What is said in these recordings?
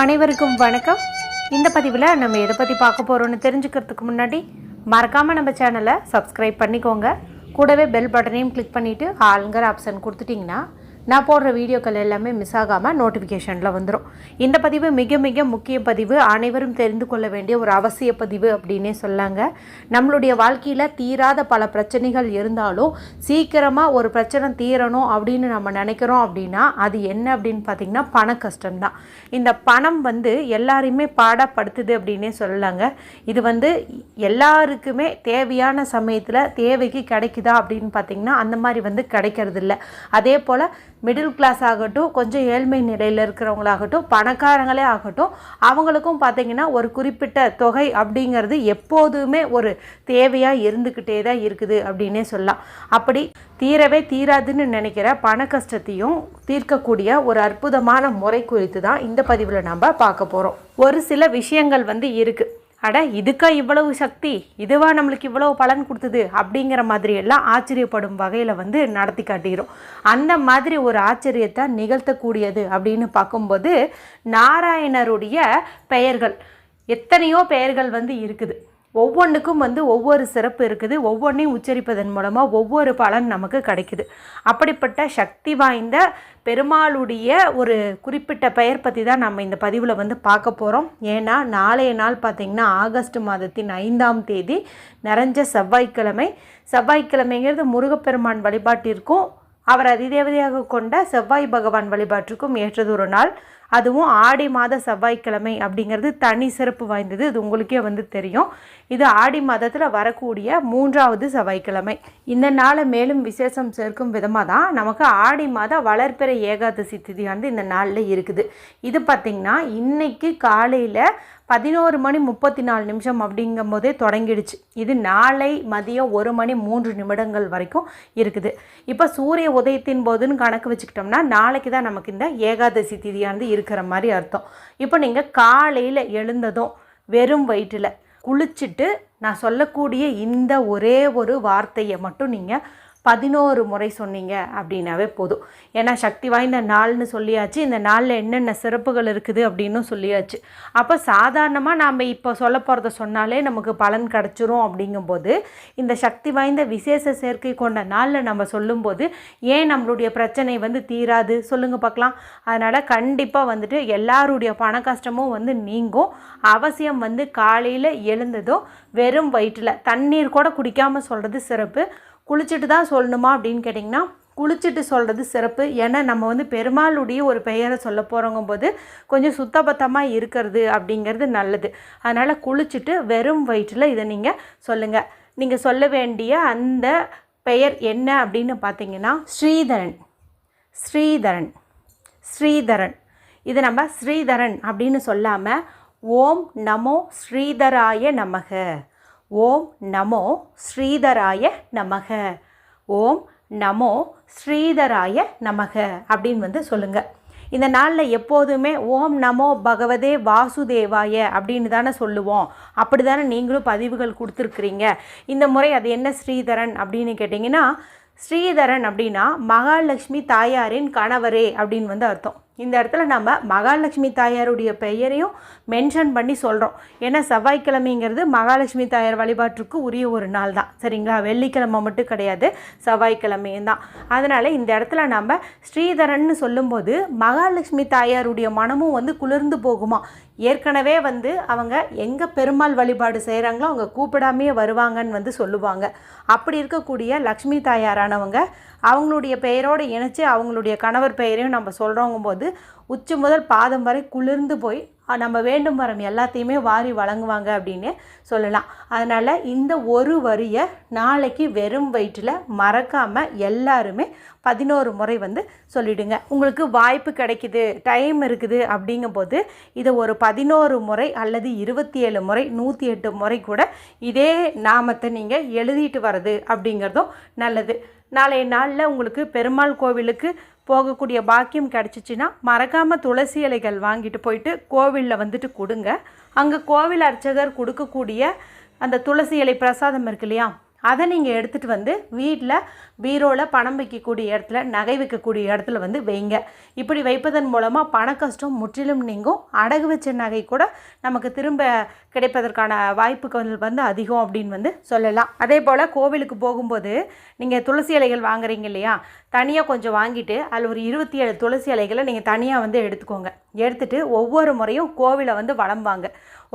அனைவருக்கும் வணக்கம். இந்த பதிவில் நம்ம எதை பற்றி பார்க்க போகிறோன்னு தெரிஞ்சுக்கிறதுக்கு முன்னாடி மறக்காமல் நம்ம சேனலை சப்ஸ்கிரைப் பண்ணிக்கோங்க. கூடவே பெல் பட்டனையும் கிளிக் பண்ணிவிட்டு ஆளுங்கிற ஆப்ஷன் கொடுத்துட்டிங்கன்னா நான் போடுற வீடியோக்கள் எல்லாமே மிஸ் ஆகாமல் நோட்டிஃபிகேஷனில் வந்துடும். இந்த பதிவு மிக மிக முக்கிய பதிவு, அனைவரும் தெரிந்து கொள்ள வேண்டிய ஒரு அவசிய பதிவு அப்படின்னே சொல்லாங்க. நம்மளுடைய வாழ்க்கையில் தீராத பல பிரச்சனைகள் இருந்தாலும் சீக்கிரமாக ஒரு பிரச்சனை தீரணும் அப்படின்னு நம்ம நினைக்கிறோம் அப்படின்னா அது என்ன அப்படின்னு பார்த்திங்கன்னா பண கஷ்டம்தான். இந்த பணம் எல்லாரையுமே பாடப்படுத்துது அப்படின்னே சொல்லலாங்க. இது எல்லாருக்குமே தேவையான சமயத்தில் தேவைக்கு கிடைக்குதா அப்படின்னு பார்த்திங்கன்னா அந்த மாதிரி கிடைக்கிறது இல்லை. அதே போல் மிடில் கிளாஸ் ஆகட்டும், கொஞ்சம் ஏழ்மை நிலையில் இருக்கிறவங்களாகட்டும், பணக்காரங்களே ஆகட்டும், அவங்களுக்கும் பார்த்திங்கன்னா ஒரு குறிப்பிட்ட தொகை அப்படிங்கிறது எப்போதுமே ஒரு தேவையாக இருந்துக்கிட்டே தான் இருக்குது அப்படின்னே சொல்லலாம். அப்படி தீரவே தீராதுன்னு நினைக்கிற பண கஷ்டத்தையும் தீர்க்கக்கூடிய ஒரு அற்புதமான முறை குறித்து தான் இந்த பதிவில் நம்ம பார்க்க போகிறோம். ஒரு சில விஷயங்கள் இருக்குது. அட இதுக்கா இவ்வளவு சக்தி, இதுவா நம்மளுக்கு இவ்வளவு பலன் கொடுத்தது அப்படிங்கிற மாதிரி எல்லாம் ஆச்சரியப்படும் வகையில் நடத்தி காட்டிடும். அந்த மாதிரி ஒரு ஆச்சரியத்தை நிகழ்த்தக்கூடியது அப்படின்னு பார்க்கும்போது நாராயணருடைய பெயர்கள், எத்தனையோ பெயர்கள் இருக்குது. ஒவ்வொன்றுக்கும் ஒவ்வொரு சிறப்பு இருக்குது. ஒவ்வொன்றையும் உச்சரிப்பதன் மூலமாக ஒவ்வொரு பலன் நமக்கு கிடைக்குது. அப்படிப்பட்ட சக்தி வாய்ந்த பெருமாளுடைய ஒரு குறிப்பிட்ட பெயர் பற்றி தான் நம்ம இந்த பதிவில் பார்க்க போகிறோம். ஏன்னா நாளைய நாள் பார்த்திங்கன்னா ஆகஸ்ட் மாதத்தின் 5ஆம் தேதி நிறைஞ்ச செவ்வாய்க்கிழமை. செவ்வாய்க்கிழமைங்கிறது முருகப்பெருமான் வழிபாட்டிற்கும் அவர் அதிதேவதையாக கொண்ட செவ்வாய் பகவான் வழிபாட்டிற்கும் ஏற்றது ஒரு நாள். அதுவும் ஆடி மாத செவ்வாய்க்கிழமை அப்படிங்கிறது தனி சிறப்பு வாய்ந்தது. இது உங்களுக்கே தெரியும். இது ஆடி மாதத்தில் வரக்கூடிய 3ஆவது செவ்வாய்க்கிழமை. இந்த நாளை மேலும் விசேஷம் சேர்க்கும் விதமாக தான் நமக்கு ஆடி மாத வளர்பிறை ஏகாதசி திதி இந்த நாளில் இருக்குது. இது பார்த்திங்கன்னா இன்னைக்கு காலையில் 11:34 அப்படிங்கும் போதே தொடங்கிடுச்சு. இது நாளை மதியம் 1:03 வரைக்கும் இருக்குது. இப்போ சூரிய உதயத்தின் போதுன்னு கணக்கு வச்சுக்கிட்டோம்னா நாளைக்கு தான் நமக்கு இந்த ஏகாதசி திதியானது இருக்கிற மாதிரி அர்த்தம். இப்போ நீங்கள் காலையில் எழுந்ததும் வெறும் வயிற்றில் குளிச்சுட்டு நான் சொல்லக்கூடிய இந்த ஒரே ஒரு வார்த்தையை மட்டும் நீங்கள் 11 முறை சொன்னீங்க அப்படின்னாவே போதும். ஏன்னா சக்தி வாய்ந்த நாள்னு சொல்லியாச்சு, இந்த நாளில் என்னென்ன சிறப்புகள் இருக்குது அப்படின்னு சொல்லியாச்சு. அப்போ சாதாரணமாக நாம் இப்போ சொல்ல போகிறத சொன்னாலே நமக்கு பலன் கிடச்சிரும். அப்படிங்கும்போது இந்த சக்தி வாய்ந்த விசேஷ சேர்க்கை கொண்ட நாளில் நம்ம சொல்லும்போது ஏன் நம்மளுடைய பிரச்சனை தீராது சொல்லுங்கள் பார்க்கலாம். அதனால் கண்டிப்பாக எல்லாருடைய பண கஷ்டமும் நீங்கும். அவசியம் காலையில் எழுந்ததும் வெறும் வயிற்றில் தண்ணீர் கூட குடிக்காமல் சொல்கிறது சிறப்பு. குளிச்சுட்டு தான் சொல்லணுமா அப்படின்னு கேட்டிங்கன்னா குளிச்சுட்டு சொல்கிறது சிறப்பு. ஏன்னா நம்ம பெருமாளுடைய ஒரு பெயரை சொல்ல போகிறோங்கும் போது கொஞ்சம் சுத்தபத்தமாக இருக்கிறது அப்படிங்கிறது நல்லது. அதனால் குளிச்சுட்டு வெறும் வயிற்றில் இதை நீங்கள் சொல்லுங்கள். நீங்கள் சொல்ல வேண்டிய அந்த பெயர் என்ன அப்படின்னு பார்த்தீங்கன்னா ஸ்ரீதரன். ஸ்ரீதரன் ஸ்ரீதரன் இதை நம்ம ஸ்ரீதரன் அப்படின்னு சொல்லாமல் ஓம் நமோ ஸ்ரீதராய நமக, ஓம் நமோ ஸ்ரீதராய நமக, ஓம் நமோ ஸ்ரீதராய நமக அப்படின்னு சொல்லுங்கள். இந்த நாளில் எப்போதுமே ஓம் நமோ பகவதே வாசுதேவாய அப்படின்னு தானே சொல்லுவோம். அப்படி தானே நீங்களும் பதிவுகள் கொடுத்துருக்குறீங்க. இந்த முறை அது என்ன ஸ்ரீதரன் அப்படின்னு கேட்டிங்கன்னா, ஸ்ரீதரன் அப்படின்னா மகாலட்சுமி தாயாரின் கணவரே அப்படின்னு அர்த்தம். இந்த இடத்துல நம்ம மகாலட்சுமி தாயாருடைய பெயரையும் மென்ஷன் பண்ணி சொல்கிறோம். ஏன்னா செவ்வாய்க்கிழமைங்கிறது மகாலட்சுமி தாயார் வழிபாட்டுக்கு உரிய ஒரு நாள் தான், சரிங்களா? வெள்ளிக்கிழமை மட்டும் கிடையாது, செவ்வாய்க்கிழமையும் தான். அதனால் இந்த இடத்துல நம்ம ஸ்ரீதரன் சொல்லும்போது மகாலட்சுமி தாயாருடைய மனமும் குளிர்ந்து போகுமா. ஏற்கனவே அவங்க எங்கே பெருமாள் வழிபாடு செய்கிறாங்களோ அவங்க கூப்பிடாமையே வருவாங்கன்னு சொல்லுவாங்க. அப்படி இருக்கக்கூடிய லக்ஷ்மி தாயாரானவங்க அவங்களுடைய பெயரோடு இணைச்சி அவங்களுடைய கணவர் பெயரையும் நம்ம சொல்கிறோங்கும் போது உச்சி முதல் பாதம் வரை குளிர்ந்து போய் நம்ம வேண்டும் வரம் எல்லாத்தையுமே வாரி வழங்குவாங்க அப்படின்னு சொல்லலாம். அதனால் இந்த ஒரு வரியை நாளைக்கு வெறும் வயிற்றில் மறக்காமல் எல்லாருமே 11 முறை சொல்லிவிடுங்க. உங்களுக்கு வாய்ப்பு கிடைக்குது, டைம் இருக்குது அப்படிங்கும்போது இதை ஒரு 11 முறை அல்லது 27 முறை 108 முறை கூட இதே நாமத்தை நீங்கள் எழுதிட்டு வர்றது அப்படிங்கிறதும் நல்லது. நாளைய நாளில் உங்களுக்கு பெருமாள் கோவிலுக்கு போகக்கூடிய பாக்கியம் கிடச்சிச்சின்னா மறக்காமல் துளசி இலைகள் வாங்கிட்டு போயிட்டு கோவிலில் கொடுங்க. அங்கே கோவில் அர்ச்சகர் கொடுக்கக்கூடிய அந்த துளசி இலை பிரசாதம் இருக்கு இல்லையா, அதை நீங்கள் எடுத்துகிட்டு வந்து வீட்டில் பீரோவில் பணம் வைக்கக்கூடிய இடத்துல, நகை வைக்கக்கூடிய இடத்துல வந்து வைங்க. இப்படி வைப்பதன் மூலமாக பண கஷ்டம் முற்றிலும் நீங்கும். அடகு வச்ச நகை கூட நமக்கு திரும்ப கிடைப்பதற்கான வாய்ப்புகள் வந்து அதிகம் அப்படின்னு வந்து சொல்லலாம். அதே போல் கோவிலுக்கு போகும்போது நீங்கள் துளசி இலைகள் வாங்குறீங்க இல்லையா, தனியாக கொஞ்சம் வாங்கிட்டு அதில் ஒரு 27 துளசி இலைகளை நீங்கள் தனியாக வந்து எடுத்துக்கோங்க. எடுத்துகிட்டு ஒவ்வொரு முறையும் கோவிலை வந்து வலம் வாங்க.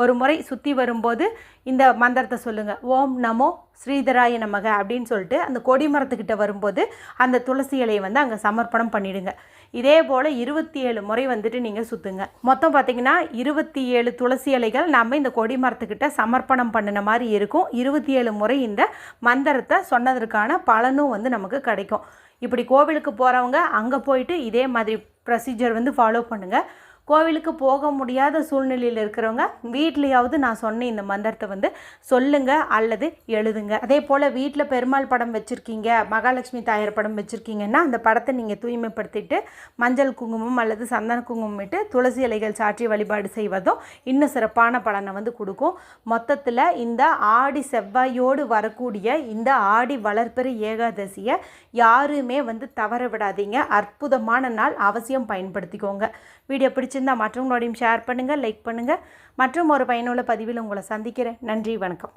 ஒரு முறை சுற்றி வரும்போது இந்த மந்திரத்தை சொல்லுங்கள், ஓம் நமோ ஸ்ரீதராய நமக அப்படின்னு சொல்லிட்டு அந்த கொடி மரத்துக்கிட்ட வரும்போது அந்த துளசி இலையை வந்து அங்கே சமர்ப்பணம் பண்ணிவிடுங்க. இதே போல் 27 முறை வந்துட்டு நீங்கள் சுற்றுங்க. மொத்தம் பார்த்திங்கன்னா 27 துளசி இலைகள் நம்ம இந்த கொடி மரத்துக்கிட்ட சமர்ப்பணம் பண்ணின மாதிரி இருக்கும். 27 முறை இந்த மந்திரத்தை சொன்னதற்கான பலனும் வந்து நமக்கு கிடைக்கும். இப்படி கோவிலுக்கு போகிறவங்க அங்கே போயிட்டு இதே மாதிரி ப்ரொசீஜர் வந்து ஃபாலோ பண்ணுங்கள். கோவிலுக்கு போக முடியாத சூழ்நிலையில் இருக்கிறவங்க வீட்லேயாவது நான் சொன்ன இந்த மந்திரத்தை வந்து சொல்லுங்கள் அல்லது எழுதுங்க. அதே போல் வீட்டில் பெருமாள் படம் வச்சுருக்கீங்க, மகாலட்சுமி தாயார் படம் வச்சுருக்கீங்கன்னா அந்த படத்தை நீங்கள் தூய்மைப்படுத்திட்டு மஞ்சள் குங்குமம் அல்லது சந்தன குங்குமம் இட்டு துளசி இலைகள் சாற்றி வழிபாடு செய்வதும் இன்னும் சிறப்பான பலனை வந்து கொடுக்கும். மொத்தத்தில் இந்த ஆடி செவ்வாயோடு வரக்கூடிய இந்த ஆடி வளர்பிறை ஏகாதசியை யாருமே வந்து தவற விடாதீங்க. அற்புதமான நாள், அவசியம் பயன்படுத்திக்கோங்க. வீடியோ பிடிச்சிருந்தால் மற்றவங்களோடையும் ஷேர் பண்ணுங்கள், லைக் பண்ணுங்கள். மற்றும் ஒரு பயனுள்ள பதிவில் உங்களை சந்திக்கிறேன். நன்றி, வணக்கம்.